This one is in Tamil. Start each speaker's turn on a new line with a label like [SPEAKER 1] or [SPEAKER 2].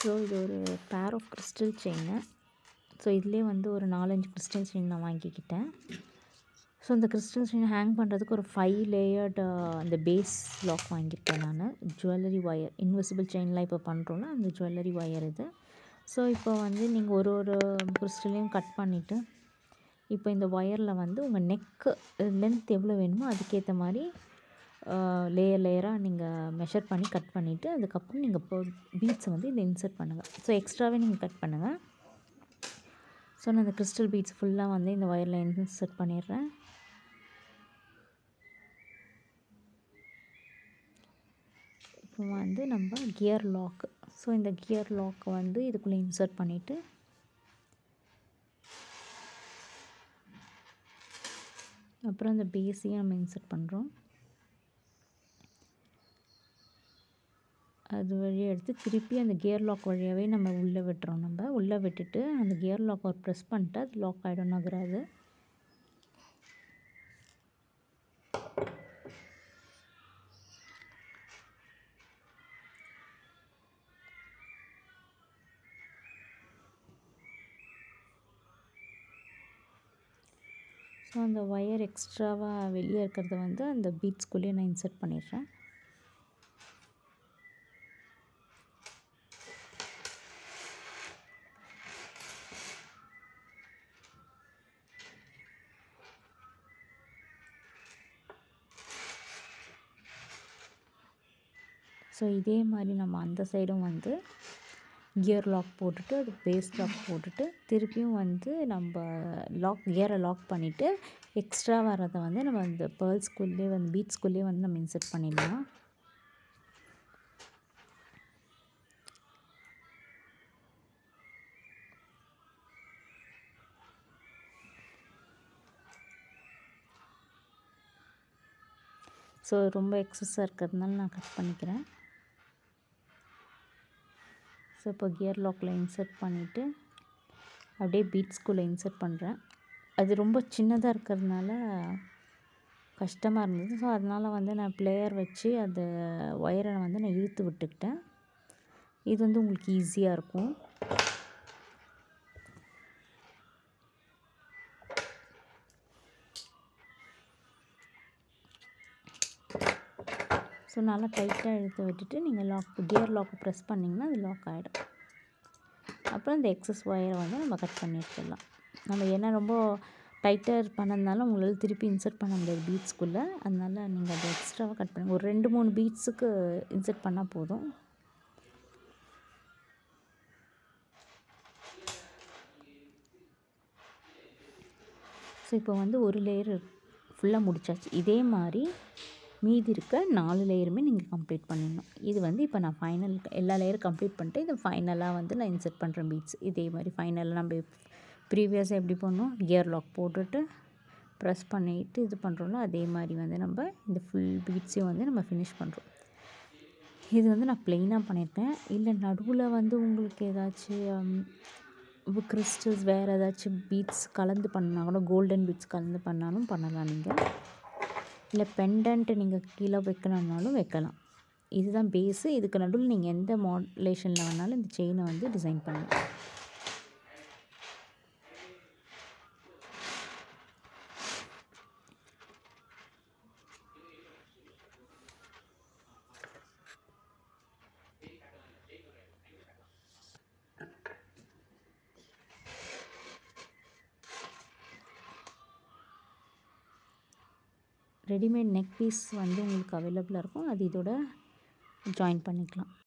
[SPEAKER 1] ஸோ இது ஒரு pair of crystal chain. So இதிலே வந்து ஒரு 4-5 கிறிஸ்டல் செயின் நான் வாங்கிக்கிட்டேன். ஸோ இந்த கிறிஸ்டல் செயின் ஹேங் பண்ணுறதுக்கு ஒரு 5 லேயர்டு அந்த பேஸ் லாக் வாங்கியிருக்கேன் நான். ஜுவல்லரி ஒயர், இன்விசிபிள் செயின்லாம் இப்போ பண்ணுறோம்ல, அந்த ஜுவல்லரி ஒயர் இது. ஸோ இப்போ வந்து நீங்கள் ஒரு ஒரு கிறிஸ்டலையும் கட் பண்ணிவிட்டு, இப்போ இந்த ஒயரில் வந்து உங்கள் நெக்கு லென்த் எவ்வளோ வேணுமோ அதுக்கேற்ற மாதிரி லேயர் லேயராக நீங்கள் மெஷர் பண்ணி கட் பண்ணிவிட்டு, அதுக்கப்புறம் நீங்கள் இப்போ பீட்ஸை வந்து இதில் இன்சர்ட் பண்ணுங்கள். ஸோ எக்ஸ்ட்ராவே நீங்கள் கட் பண்ணுங்கள். ஸோ நான் இந்த கிறிஸ்டல் பீட்ஸ் ஃபுல்லாக வந்து இந்த ஒயரில் இன்சர்ட் பண்ணிடுறேன். இப்போ வந்து நம்ம கியர் லாக்கு. ஸோ இந்த கியர் லாக்கை வந்து இதுக்குள்ளே இன்சர்ட் பண்ணிவிட்டு, அப்புறம் இந்த பேஸையும் நம்ம இன்சர்ட் பண்ணுறோம். அது வழியாக எடுத்து திருப்பி அந்த கியர் லாக் வழியாகவே நம்ம உள்ளே விட்டுறோம். நம்ம உள்ளே விட்டுட்டு அந்த கியர் லாக் ஒரு ப்ரெஸ் பண்ணிட்டு அது லாக் ஆகிடும், நகராது. ஸோ அந்த ஒயர் எக்ஸ்ட்ராவாக வெளியே இருக்கிறத வந்து அந்த பீட்ஸ்குள்ளேயே நான் இன்சர்ட் பண்ணிடுறேன். ஸோ இதே மாதிரி நம்ம அந்த சைடும் வந்து கியர் லாக் போட்டுட்டு, அது பேஸ் லாக் போட்டுட்டு, திருப்பியும் வந்து நம்ம கியரை லாக் பண்ணிவிட்டு, எக்ஸ்ட்ரா வரதை வந்து நம்ம அந்த பேர்ல்ஸ்குள்ளே வந்து பீட்ஸ்குள்ளேயே வந்து நம்ம இன்சர்ட் பண்ணிடலாம். ஸோ ரொம்ப எக்ஸஸாக இருக்கிறதுனால நான் கட் பண்ணிக்கிறேன். ஸோ இப்போ கியர் லாக்கில் இன்சர்ட் பண்ணிவிட்டு அப்படியே பீட்ஸ்குள்ளே இன்சர்ட் பண்ணுறேன். அது ரொம்ப சின்னதாக இருக்கிறதுனால கஷ்டமாக இருந்தது. ஸோ அதனால் வந்து நான் ப்ளேயர் வச்சு அந்த ஒயரை வந்து நான் இழுத்து விட்டுக்கிட்டேன். இது வந்து உங்களுக்கு ஈஸியாக இருக்கும். ஸோ நல்லா டைட்டாக இழுத்து விட்டுட்டு நீங்கள் கியர் லாக்கை ப்ரெஸ் பண்ணிங்கன்னா அது லாக் ஆகிடும். அப்புறம் இந்த எக்ஸஸ் ஒயரை வந்து நம்ம கட் பண்ணி எடுத்துடலாம். நம்ம ஏன்னா ரொம்ப டைட்டாக பண்ணதுனால உங்களால் திருப்பி இன்சர்ட் பண்ண முடியாது பீட்ஸ்குள்ளே. அதனால் நீங்கள் அதை எக்ஸ்ட்ராவாக கட் பண்ணுங்கள். ஒரு 2-3 பீட்ஸுக்கு இன்சர்ட் பண்ணால் போதும். ஸோ இப்போ வந்து ஒரு லேயர் ஃபுல்லாக முடிச்சாச்சு. இதே மாதிரி மீதி இருக்க 4 லேயருமே நீங்கள் கம்ப்ளீட் பண்ணிடணும். இது வந்து இப்போ நான் ஃபைனல் எல்லா லேயரும் கம்ப்ளீட் பண்ணிட்டு இது ஃபைனலாக வந்து நான் இன்சர்ட் பண்ணுறேன் பீட்ஸ். இதே மாதிரி ஃபைனலாக நம்ம ப்ரீவியஸாக எப்படி பண்ணோம், கியர் லாக் போட்டுட்டு ப்ரெஸ் பண்ணிவிட்டு இது பண்ணுறோம்ல, அதே மாதிரி வந்து நம்ம இந்த ஃபுல் பீட்ஸையும் வந்து நம்ம ஃபினிஷ் பண்ணுறோம். இது வந்து நான் ப்ளெயினாக பண்ணியிருக்கேன். இல்லை நடுவில் வந்து உங்களுக்கு ஏதாச்சும் கிறிஸ்டல்ஸ் வேறு ஏதாச்சும் பீட்ஸ் கலந்து பண்ணால் கூட, கோல்டன் பீட்ஸ் கலந்து பண்ணாலும் பண்ணலாம் நீங்கள். இல்லை பெண்டன்ட்டு நீங்கள் கீழே வைக்கணுன்னாலும் வைக்கலாம். இதுதான் பேஸு. இதுக்கு நடுவில் நீங்கள் எந்த மாடுலேஷனில் வேணாலும் இந்த செயினை வந்து டிசைன் பண்ணலாம். ரெடிமேட் நெக் பீஸ் வந்து உங்களுக்கு அவைலபிளாக இருக்கும். அது இதோட ஜாயின் பண்ணிக்கலாம்.